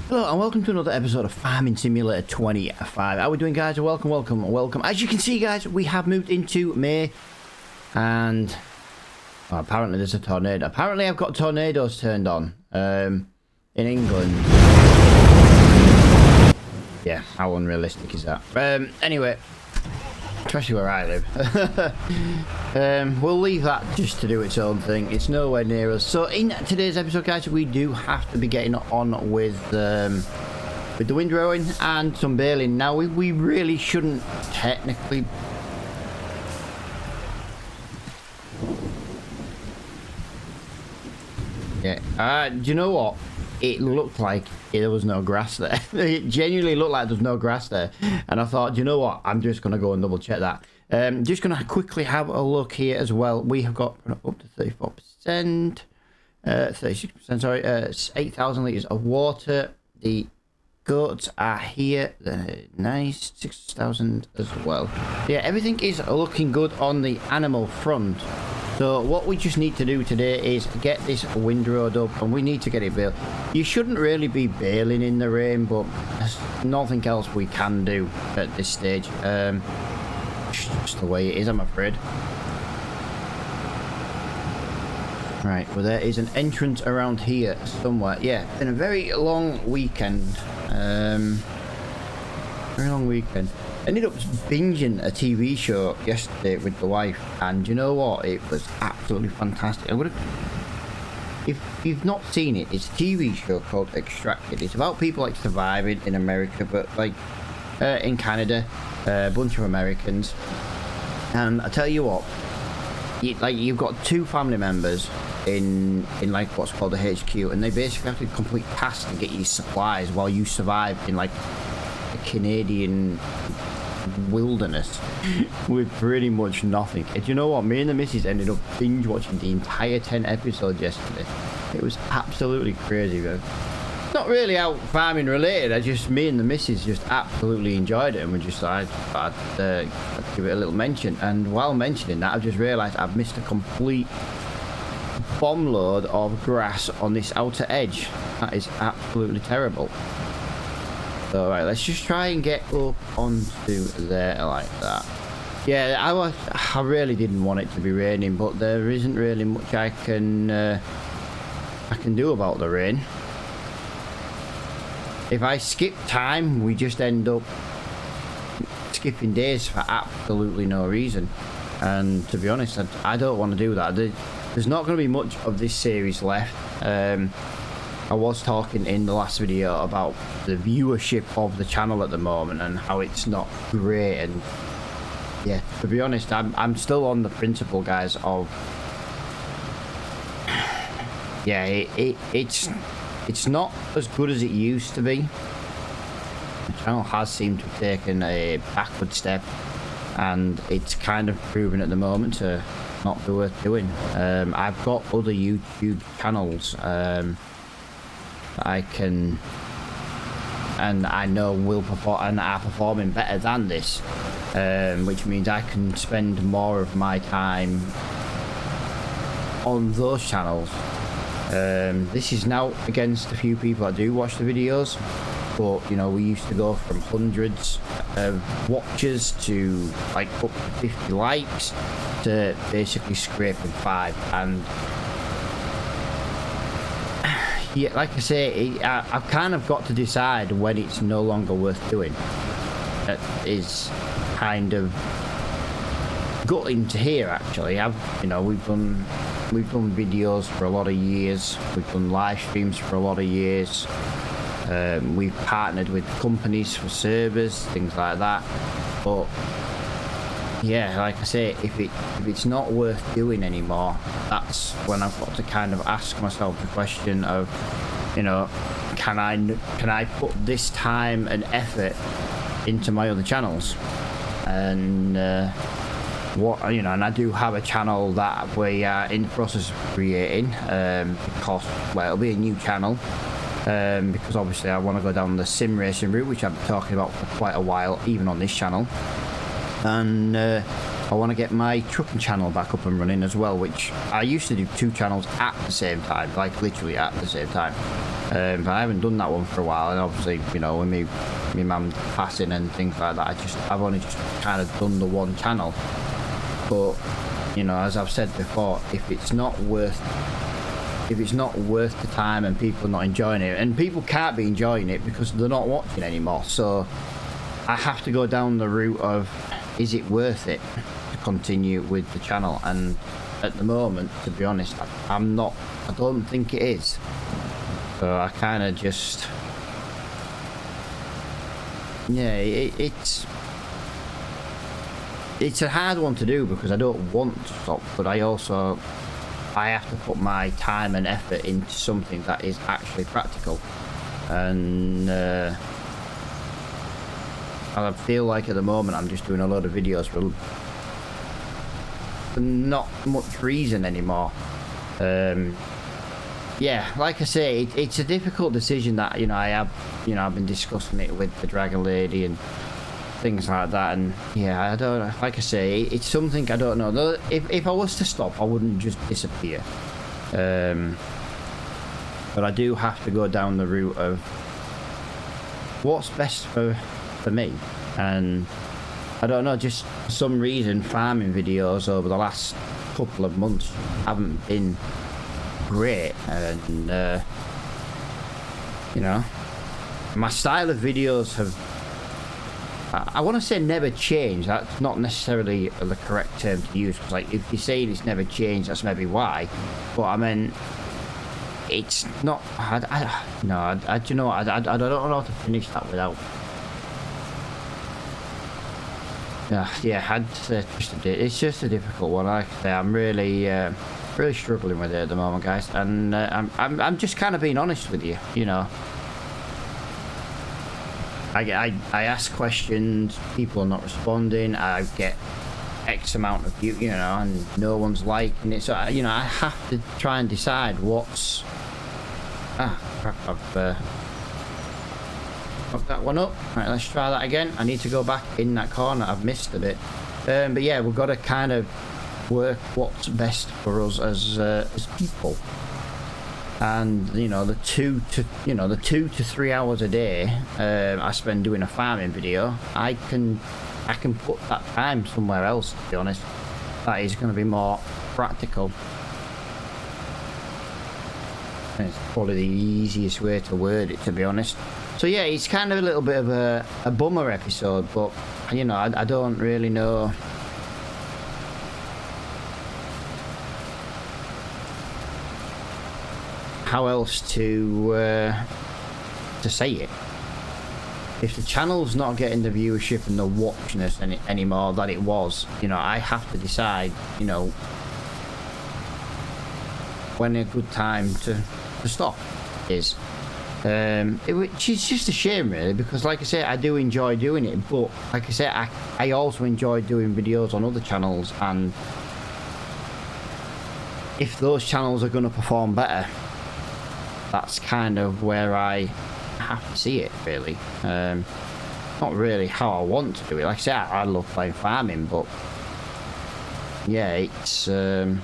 Hello and welcome to another episode of Farming Simulator 25. How are we doing, guys? Welcome. As you can see, guys, we have moved into May, and apparently there's a tornado. Apparently I've got tornadoes turned on in England. Yeah, how unrealistic is that? Anyway, especially where I live. We'll leave that just to do its own thing. It's nowhere near us. So in today's episode, guys, we do have to be getting on with the windrowing and some baling. Now we really shouldn't technically. Yeah. Do you know what? It looked like there was no grass there. It genuinely looked like there was no grass there. And I thought, you know what? I'm just going to go and double check that. Just going to quickly have a look here as well. We have got up to 34%, 36%, sorry, 8,000 litres of water. The goats are here. They're nice, 6,000 as well. Yeah, everything is looking good on the animal front. So what we just need to do today is get this windrowed up, and we need to get it baled. You shouldn't really be baling in the rain, but there's nothing else we can do at this stage. Just the way it is, I'm afraid. Right, well, there is an entrance around here somewhere. Yeah, it's been a very long weekend. Ended up binging a TV show yesterday with the wife, and you know what? It was absolutely fantastic. If you've not seen it, it's a TV show called Extracted. It's about people like surviving in America, but like in Canada, a bunch of Americans. And I tell you what, you've got two family members in like what's called a HQ, and they basically have to complete tasks and get you supplies while you survive in like a Canadian wilderness with pretty much nothing. And you know what? Me and the missus ended up binge watching the entire 10 episodes yesterday. It was absolutely crazy, man. Not really out farming related. Me and the missus just absolutely enjoyed it, and we just I'd give it a little mention. And while mentioning that, I've just realised I've missed a complete bomb load of grass on this outer edge. That is absolutely terrible. So right, let's just try and get up onto there like that. Yeah, I really didn't want it to be raining, but there isn't really much I can do about the rain. If I skip time, we just end up skipping days for absolutely no reason. And to be honest, I don't want to do that. There's not going to be much of this series left. I was talking in the last video about the viewership of the channel at the moment and how it's not great. And yeah, to be honest, I'm still on the principle, guys, of yeah, it's not as good as it used to be. The channel has seemed to have taken a backward step, and it's kind of proven at the moment to not be worth doing. I've got other YouTube channels I can, and I know will perform and are performing better than this, which means I can spend more of my time on those channels. This is now against a few people that do watch the videos, but you know, we used to go from hundreds of watchers to like up to 50 likes to basically scraping 5. And yeah, like I say, I've kind of got to decide when it's no longer worth doing. That is kind of gutting to hear, actually. We've done videos for a lot of years. We've done live streams for a lot of years. We've partnered with companies for servers, things like that. But yeah, like I say, if it's not worth doing anymore, that's when I've got to kind of ask myself the question of, you know, can I put this time and effort into my other channels? And and I do have a channel that we are in the process of creating, because, well, it'll be a new channel, because obviously I want to go down the sim racing route, which I've been talking about for quite a while, even on this channel. And I want to get my trucking channel back up and running as well, which I used to do 2 channels at the same time, like literally at the same time. I haven't done that one for a while, and obviously, you know, with me mum passing and things like that, I've only just kind of done the one channel. But you know, as I've said before, if it's not worth the time and people are not enjoying it, and people can't be enjoying it because they're not watching anymore, so I have to go down the route of, is it worth it to continue with the channel? And at the moment, to be honest, I don't think it is. So I kind of just, yeah, it's a hard one to do because I don't want to stop, but I have to put my time and effort into something that is actually practical. And I feel like at the moment I'm just doing a lot of videos for not much reason anymore. Yeah, like I say, it's a difficult decision that, you know, I've been discussing it with the Dragon Lady and things like that, and yeah, I don't know, like I say, it's something I don't know. If I was to stop, I wouldn't just disappear. But I do have to go down the route of what's best for me, and I don't know, just for some reason farming videos over the last couple of months haven't been great, and you know, my style of videos have, I want to say never changed. That's not necessarily the correct term to use, because like if you're saying it's never changed, that's maybe why, but I mean, it's not, you know, I don't know how to finish that without, yeah, it's just a difficult one. Like I say, I'm really struggling with it at the moment, guys, and I'm just kind of being honest with you, you know. I ask questions, people are not responding, I get X amount of views, you know, and no one's liking it, so you know, I have to try and decide what's, crap, I've fucked that one up. Right, let's try that again. I need to go back in that corner, I've missed a bit, but yeah, we've got to kind of work what's best for us as people. And you know, the 2 to 3 hours a day I spend doing a farming video, I can put that time somewhere else, to be honest. That is going to be more practical. And it's probably the easiest way to word it, to be honest. So yeah, it's kind of a little bit of a bummer episode, but you know, I don't really know how else to say it. If the channel's not getting the viewership and the watching us anymore that it was, you know, I have to decide, you know, when a good time to stop is. Which is just a shame, really, because like I say, I do enjoy doing it, but like I say, I also enjoy doing videos on other channels, and if those channels are going to perform better, that's kind of where I have to see it, really. Not really how I want to do it. Like I say, I love playing farming, but yeah, it's a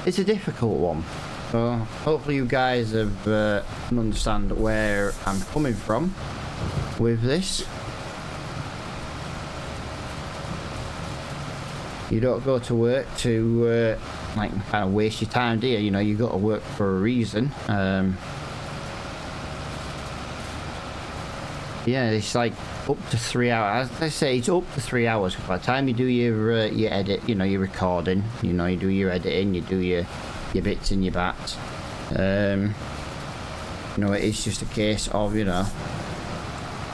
difficult one. So hopefully you guys have can understand where I'm coming from with this. You don't go to work to like kind of waste your time, do you? You know, you got to work for a reason. Yeah, it's like up to 3 hours. As I say, it's up to 3 hours. By the time you do your edit, you know, your recording, you know, you do your editing, you do your bits and your bats. You know, it's just a case of, you know,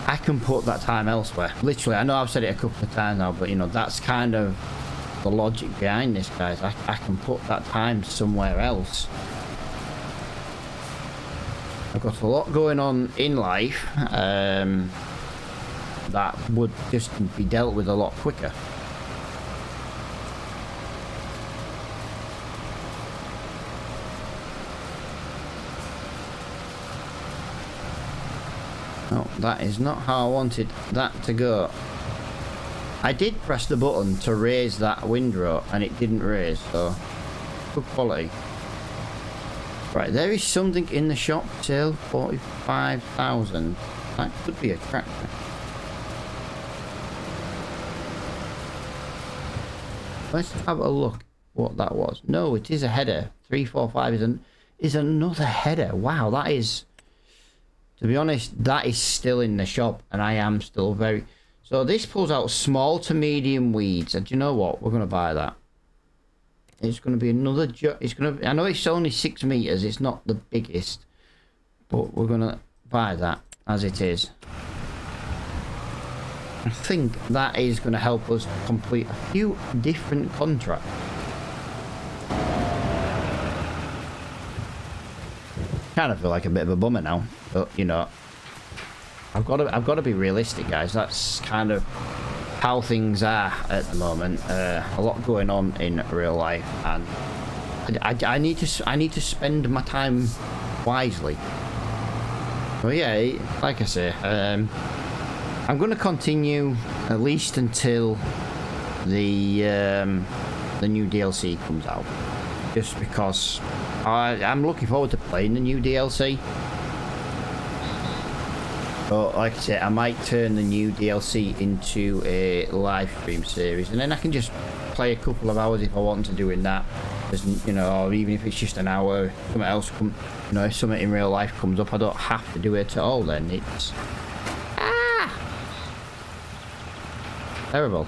I can put that time elsewhere. Literally, I know I've said it a couple of times now, but you know, that's kind of the logic behind this, guys. I can put that time somewhere else. I've got a lot going on in life that would just be dealt with a lot quicker. No, that is not how I wanted that to go. I did press the button to raise that windrow and it didn't raise, so good quality. Right, there is something in the shop sale, 45,000. That could be a tractor. Let's have a look what that was. No, it is a header. 345 is another header. Wow, that is, to be honest, that is still in the shop, and I am still very... So this pulls out small to medium weeds, and do you know what? We're going to buy that. It's going to be another... It's going to... I know it's only 6 meters. It's not the biggest, but we're going to buy that as it is. I think that is going to help us complete a few different contracts. Kind of feel like a bit of a bummer now, but you know, I've got to be realistic, guys. That's kind of how things are at the moment. A lot going on in real life, and I need to spend my time wisely. Well, yeah, like I say, I'm going to continue at least until the new DLC comes out, just because I'm looking forward to playing the new DLC. But like I said, I might turn the new DLC into a live stream series, and then I can just play a couple of hours if I want to doing that. You know, or even if it's just an hour, something else come. You know, if something in real life comes up, I don't have to do it at all. Then it's terrible.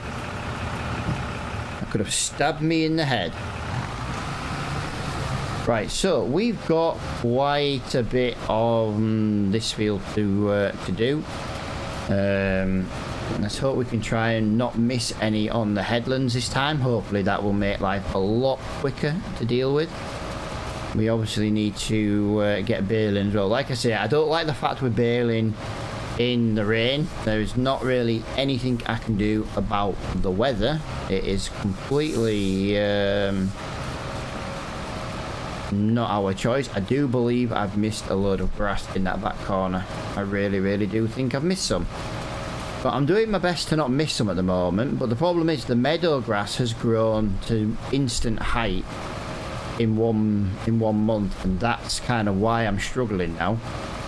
That could have stabbed me in the head. Right, so we've got quite a bit of this field to do. Let's hope we can try and not miss any on the headlands this time. Hopefully that will make life a lot quicker to deal with. We obviously need to get baling as well. Like I say, I don't like the fact we're baling in the rain. There is not really anything I can do about the weather. It is completely not our choice. I do believe I've missed a load of grass in that back corner. I really do think I've missed some, but I'm doing my best to not miss some at the moment. But the problem is the meadow grass has grown to instant height in one month, and that's kind of why I'm struggling now,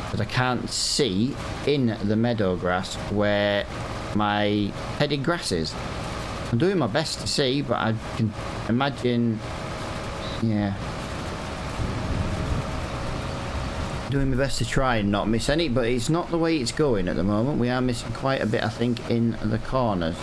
because I can't see in the meadow grass where my headed grass is. I'm doing my best to see, but I can imagine, yeah, doing my best to try and not miss any, but it's not the way it's going at the moment. We are missing quite a bit, I think, in the corners.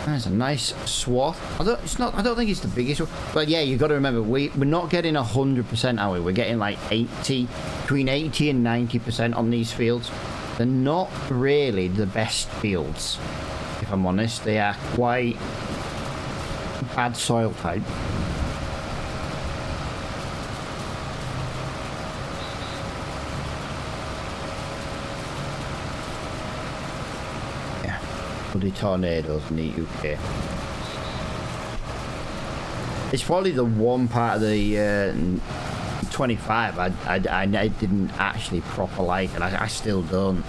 There's a nice swath. I don't think it's the biggest one, but yeah, you've got to remember we're not getting 100%, are we? We're getting like 80, between 80 and 90% on these fields. They're not really the best fields, if I'm honest. They are quite bad soil type. Yeah, bloody tornadoes in the UK. It's probably the one part of the 25 I didn't actually proper like, and I still don't.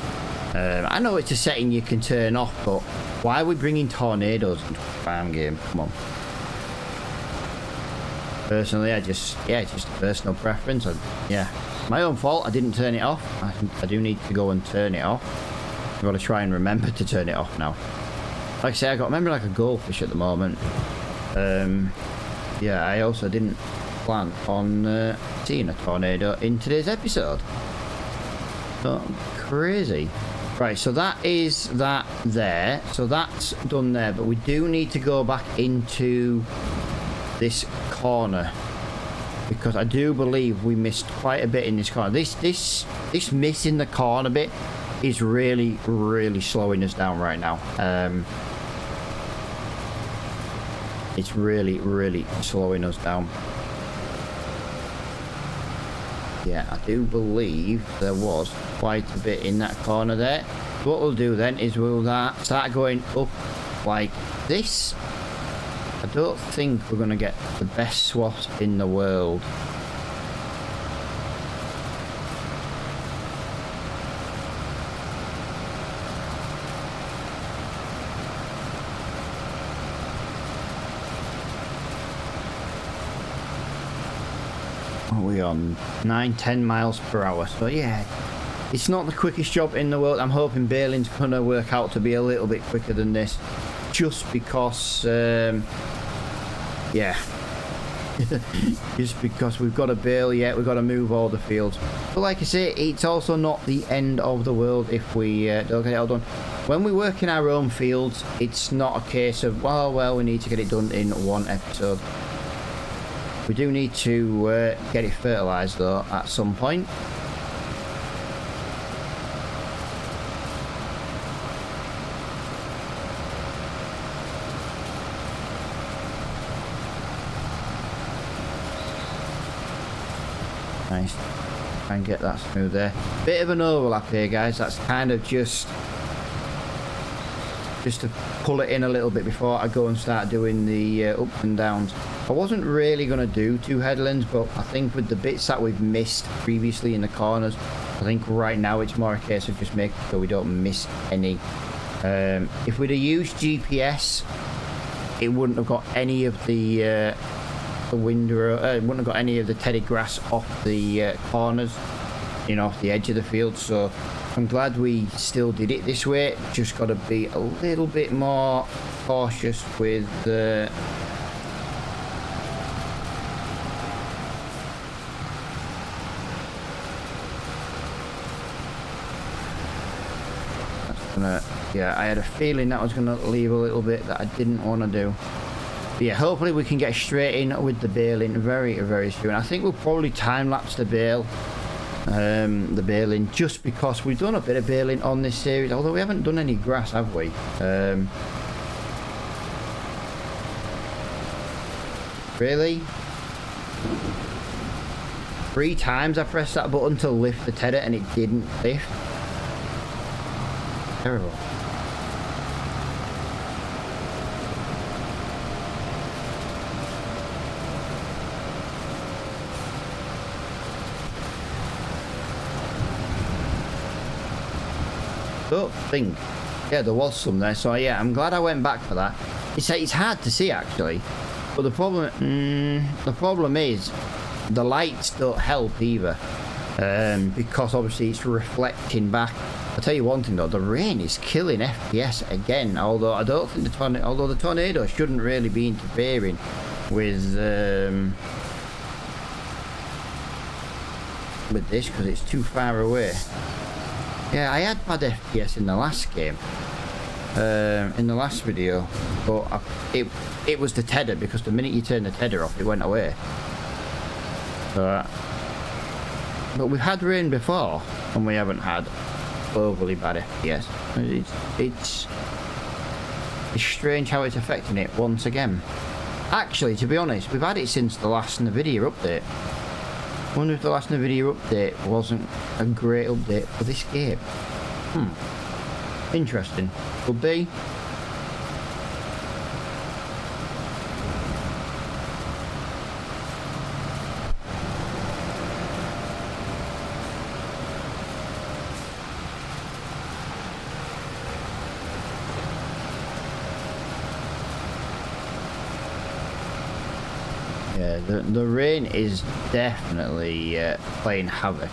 I know it's a setting you can turn off, but why are we bringing tornadoes into a farm game? Come on. Personally, it's just a personal preference. Yeah, my own fault. I didn't turn it off. I do need to go and turn it off. I've got to try and remember to turn it off now. Like I say, I got remember like a goldfish at the moment. Yeah, I also didn't plan on seeing a tornado in today's episode. So crazy. Right, so that is that there. So that's done there, but we do need to go back into this corner, because I do believe we missed quite a bit in this corner. This miss in the corner bit is really slowing us down right now. It's really slowing us down. Yeah, I do believe there was quite a bit in that corner there. What we'll do then is we'll start going up like this. I don't think we're going to get the best swaths in the world. What are we on? 9-10 miles per hour. So yeah, it's not the quickest job in the world. I'm hoping baling's gonna work out to be a little bit quicker than this, just because yeah. Just because we've got to bale yet, we've got to move all the fields. But like I say, it's also not the end of the world if we don't get it all done. When we work in our own fields, it's not a case of, well, we need to get it done in one episode. We do need to get it fertilised though at some point. Nice. Try and get that smooth there. Bit of an overlap here, guys. That's kind of just to pull it in a little bit before I go and start doing the ups and downs. I wasn't really going to do 2 headlands, but I think with the bits that we've missed previously in the corners, I think right now it's more a case of just making sure we don't miss any. If we'd have used GPS, it wouldn't have got any of the window, wouldn't have got any of the teddy grass off the corners, you know, off the edge of the field. So I'm glad we still did it this way. Just got to be a little bit more cautious with the yeah, I had a feeling that was gonna leave a little bit that I didn't want to do. But yeah, hopefully we can get straight in with the baling very, very soon. I think we'll probably time-lapse the baling, just because we've done a bit of baling on this series, although we haven't done any grass, have we? Really? 3 times I pressed that button to lift the tedder and it didn't lift. Terrible. Don't think. Yeah, there was some there, so yeah, I'm glad I went back for that. It's hard to see actually, but the problem is the lights don't help either, because obviously it's reflecting back. I'll tell you one thing though, the rain is killing FPS again, although I don't think the tornado shouldn't really be interfering with this because it's too far away. Yeah, I had bad FPS in the last game, in the last video, but it was the tedder, because the minute you turn the tedder off it went away. But we've had rain before and we haven't had overly bad FPS. It's strange how it's affecting it once again. Actually, to be honest, we've had it since the last NVIDIA update. I wonder if the last NVIDIA update wasn't a great update for this game. Interesting. Could be. Yeah, the rain is definitely playing havoc.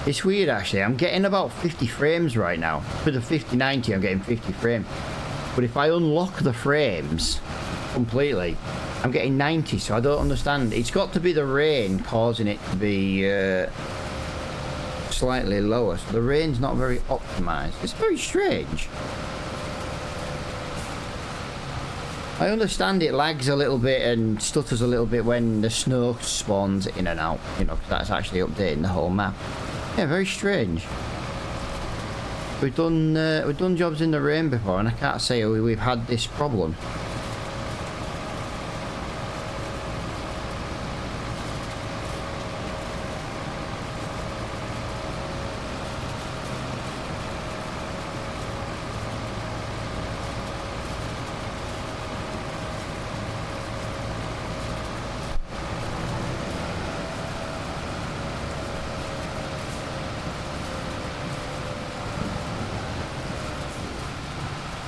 It's weird actually, I'm getting about 50 frames right now. For the 5090 I'm getting 50 frames. But if I unlock the frames completely, I'm getting 90, so I don't understand. It's got to be the rain causing it to be slightly lower, so the rain's not very optimized. It's very strange. I understand it lags a little bit and stutters a little bit when the snow spawns in and out, you know, because that's actually updating the whole map. Yeah, very strange. We've done jobs in the rain before and I can't say we've had this problem.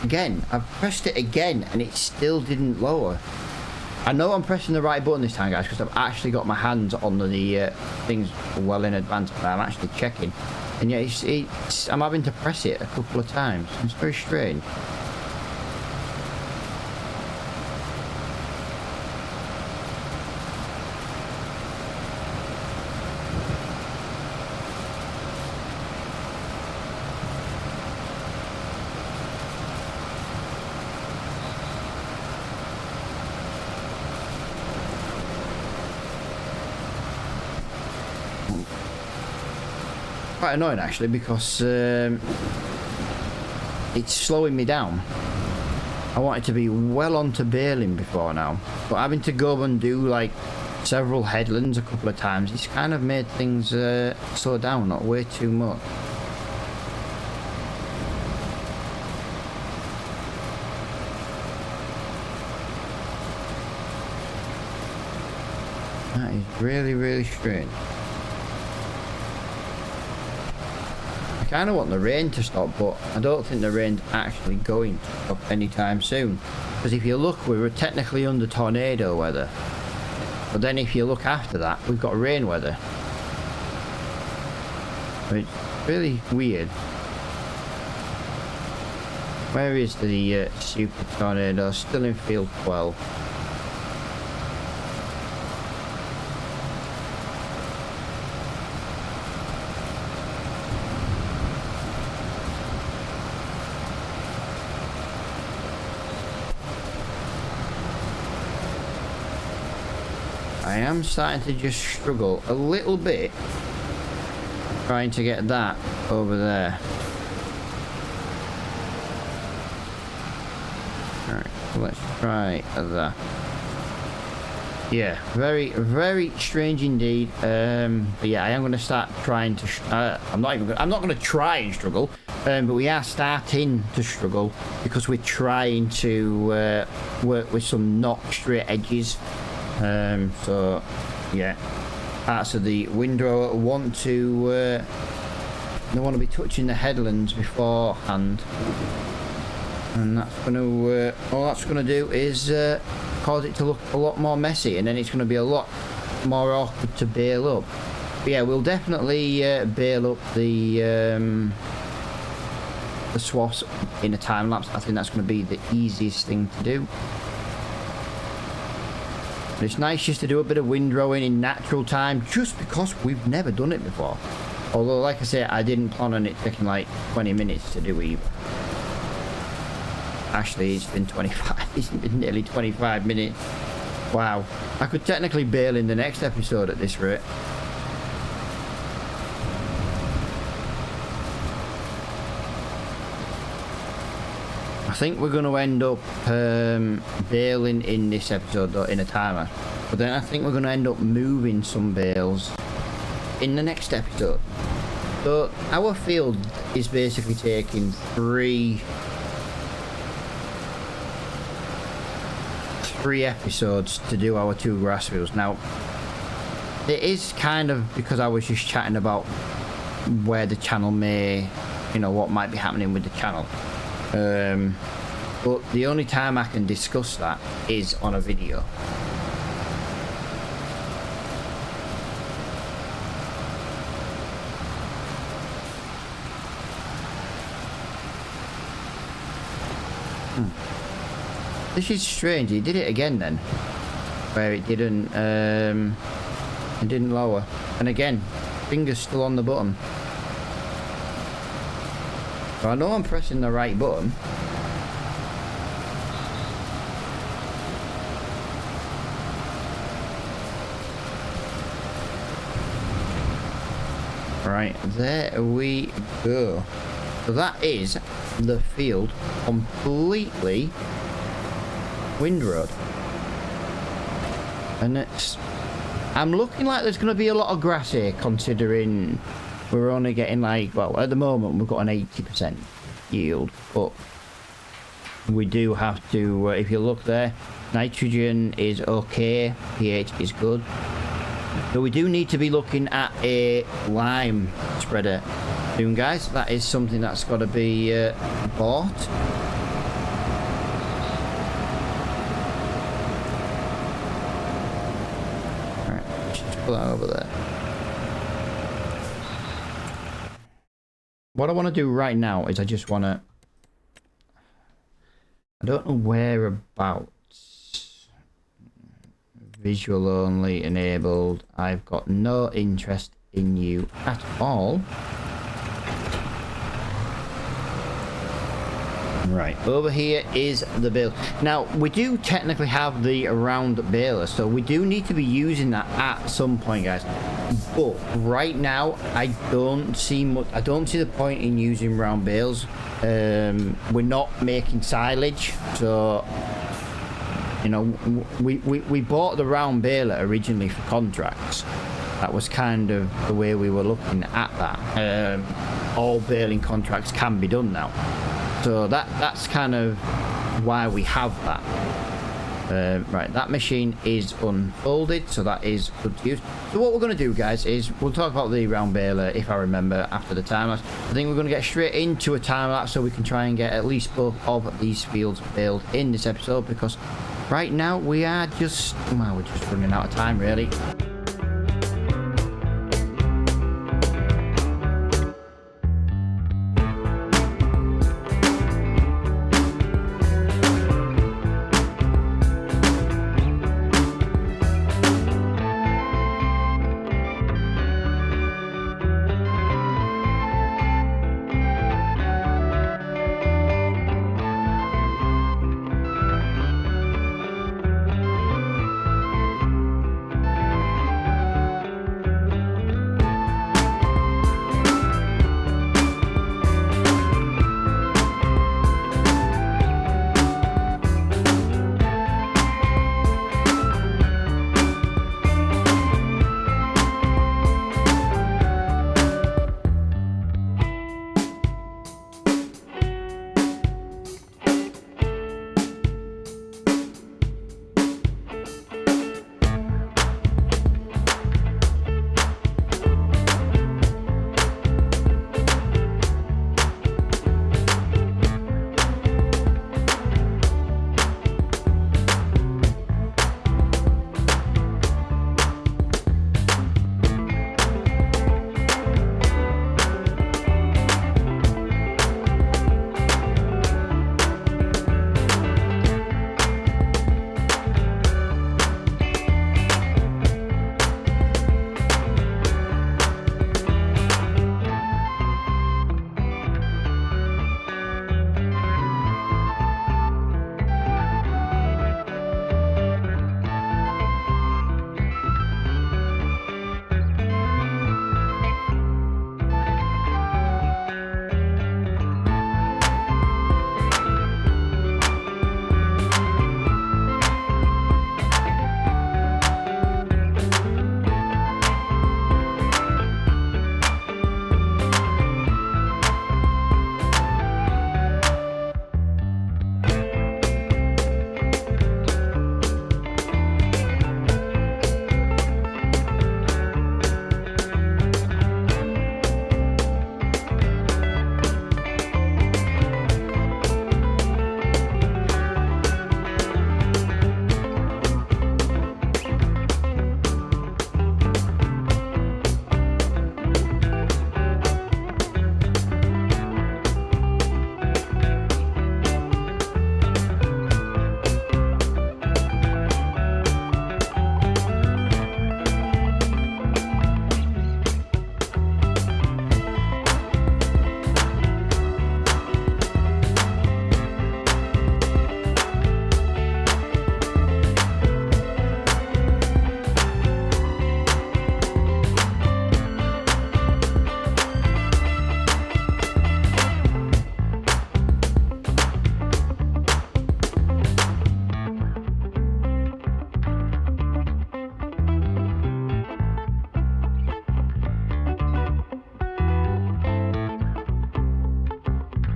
again. I've pressed it again and it still didn't lower. I know I'm pressing the right button this time, guys, because I've actually got my hands on the things well in advance, but I'm actually checking. And yeah, I'm having to press it a couple of times. It's very strange. Quite annoying actually, because it's slowing me down. I wanted to be well onto baling before now, but having to go and do like several headlands a couple of times, it's kind of made things slow down, not way too much. That is really, really strange. I kind of want the rain to stop, but I don't think the rain's actually going to stop anytime soon. Because if you look, we were technically under tornado weather. But then if you look after that, we've got rain weather. It's really weird. Where is the super tornado? Still in field 12. I am starting to just struggle a little bit trying to get that over there. Alright, let's try that. Yeah, very, very strange indeed. But yeah, I am going to start trying to. I'm not going to try and struggle. But we are starting to struggle because we're trying to work with some not straight edges. So yeah, parts of the windrow want to they want to be touching the headlands beforehand, and that's going to all that's going to do is cause it to look a lot more messy, and then it's going to be a lot more awkward to bail up. But yeah, we'll definitely bail up the swaths in a time lapse. I think that's going to be the easiest thing to do. But it's nice just to do a bit of windrowing in natural time, just because we've never done it before. Although, like I say, I didn't plan on it taking like 20 minutes to do either. Actually, it's been 25. It's been nearly 25 minutes. Wow. I could technically bail in the next episode at this rate. I think we're going to end up bailing in this episode, though, in a timer. But then I think we're going to end up moving some bales in the next episode. So our field is basically taking three episodes to do our 2 grass fields. Now, it is kind of because I was just chatting about where the channel may, you know, what might be happening with the channel. But the only time I can discuss that is on a video. This is strange. He did it again then, where it didn't lower, and again, fingers still on the button. So I know I'm pressing the right button. Right, there we go. So that is the field completely windrowed. And I'm looking like there's going to be a lot of grass here, considering we're only getting like, well, at the moment we've got an 80% yield, but we do have to, if you look there, nitrogen is okay, pH is good. So we do need to be looking at a lime spreader soon, guys. That is something that's got to be bought. put that over there. What I want to do right now is I just want to... I don't know whereabouts. Visual only enabled. I've got no interest in you at all. Right, over here is the bale. Now, we do technically have the round baler, so we do need to be using that at some point, guys. But right now, I don't see the point in using round bales. We're not making silage, so you know, we bought the round baler originally for contracts. That was kind of the way we were looking at that. All baling contracts can be done now. So that's kind of why we have that. Right, that machine is unfolded, so that is good to use. So what we're going to do, guys, is we'll talk about the round baler, if I remember, after the time lapse. I think we're going to get straight into a time lapse so we can try and get at least both of these fields baled in this episode, because right now we are just, well, we're just running out of time, really.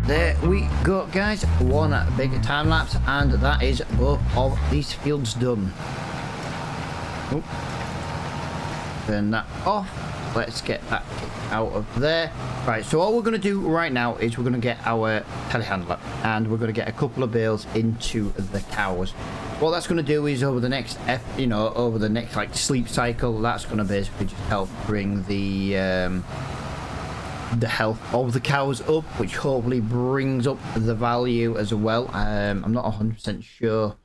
There we go, guys. One big time lapse, and that is both of these fields done. Oh. Turn that off. let's get that out of there. Right, so all we're going to do right now is we're going to get our telehandler, and we're going to get a couple of bales into the cows. What that's going to do is over the next over the next like sleep cycle, that's going to basically just help bring the health of the cows up, which hopefully brings up the value as well. I'm not 100% sure.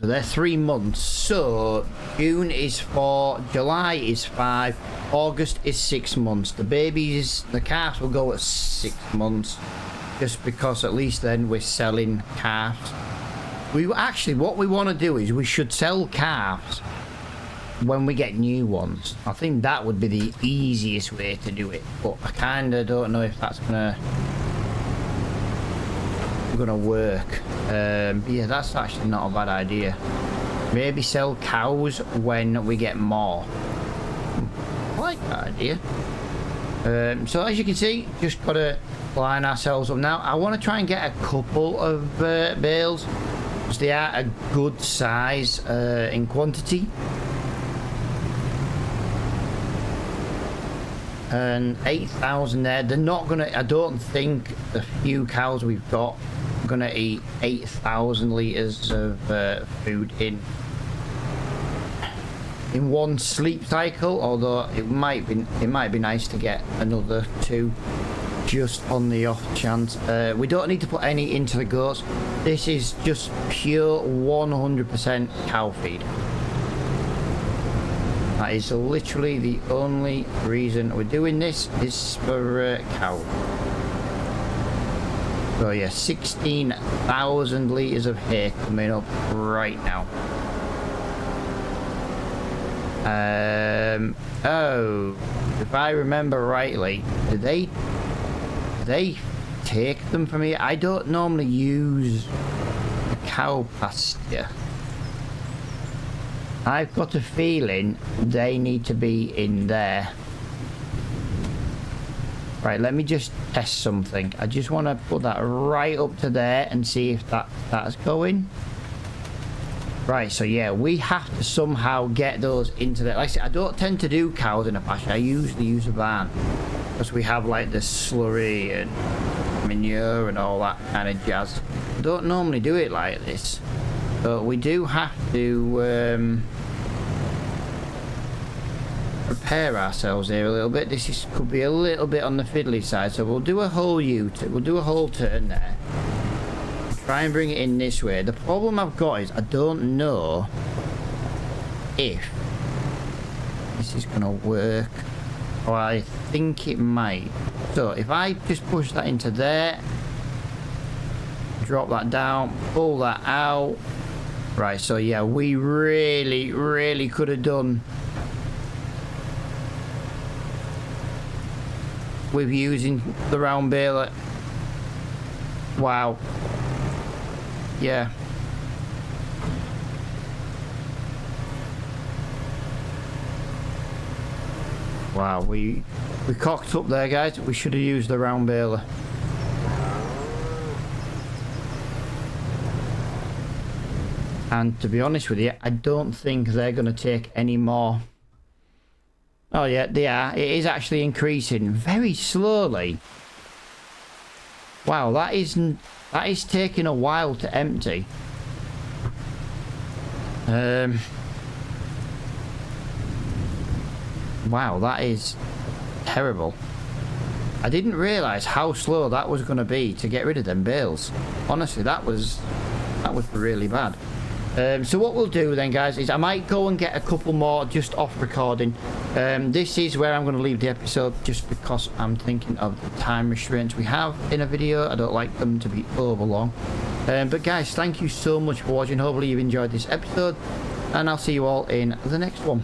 So they're 3 months. So June is 4, July is 5, August is 6 months. The calves will go at 6 months, just because at least then we're selling calves. What we want to do is we should sell calves when we get new ones. I think that would be the easiest way to do it, but I kind of don't know if that's gonna work. But yeah, that's actually not a bad idea. Maybe sell cows when we get more. I like that idea. So as you can see, just gotta line ourselves up now. I want to try and get a couple of bales, because they are a good size in quantity. And 8,000 there. They're not gonna, I don't think the few cows we've got are gonna eat 8,000 litres of food in one sleep cycle, although it might be nice to get another 2 just on the off chance. We don't need to put any into the goats. This is just pure 100% cow feed. That is literally the only reason we're doing this, is for cow. So yeah, 16,000 litres of hay coming up right now. Oh, if I remember rightly, do they take them from here? I don't normally use the cow pasture. I've got a feeling they need to be in there. Right, let me just test something. I just want to put that right up to there and see if that's going. Right, so yeah, we have to somehow get those into there. Like I said, I don't tend to do cows in a pasture. I usually use a barn, because we have like the slurry and manure and all that kind of jazz. I don't normally do it like this. But we do have to prepare ourselves here a little bit. Could be a little bit on the fiddly side, so we'll do a whole we'll do a whole turn there. Try and bring it in this way. The problem I've got is I don't know if this is gonna work, or I think it might. So if I just push that into there, drop that down, pull that out. Right, so yeah, we really could have done with using the round baler. Wow. Yeah. Wow, we cocked up there, guys. We should have used the round baler. And to be honest with you, I don't think they're going to take any more. Oh yeah, they are. It is actually increasing very slowly. Wow, that is taking a while to empty. Wow, that is terrible. I didn't realise how slow that was going to be to get rid of them bales. Honestly, that was really bad. So what we'll do then, guys, is I might go and get a couple more just off recording. This is where I'm going to leave the episode, just because I'm thinking of the time restraints we have in a video. I don't like them to be over long. But guys, thank you so much for watching. Hopefully you've enjoyed this episode, and I'll see you all in the next one.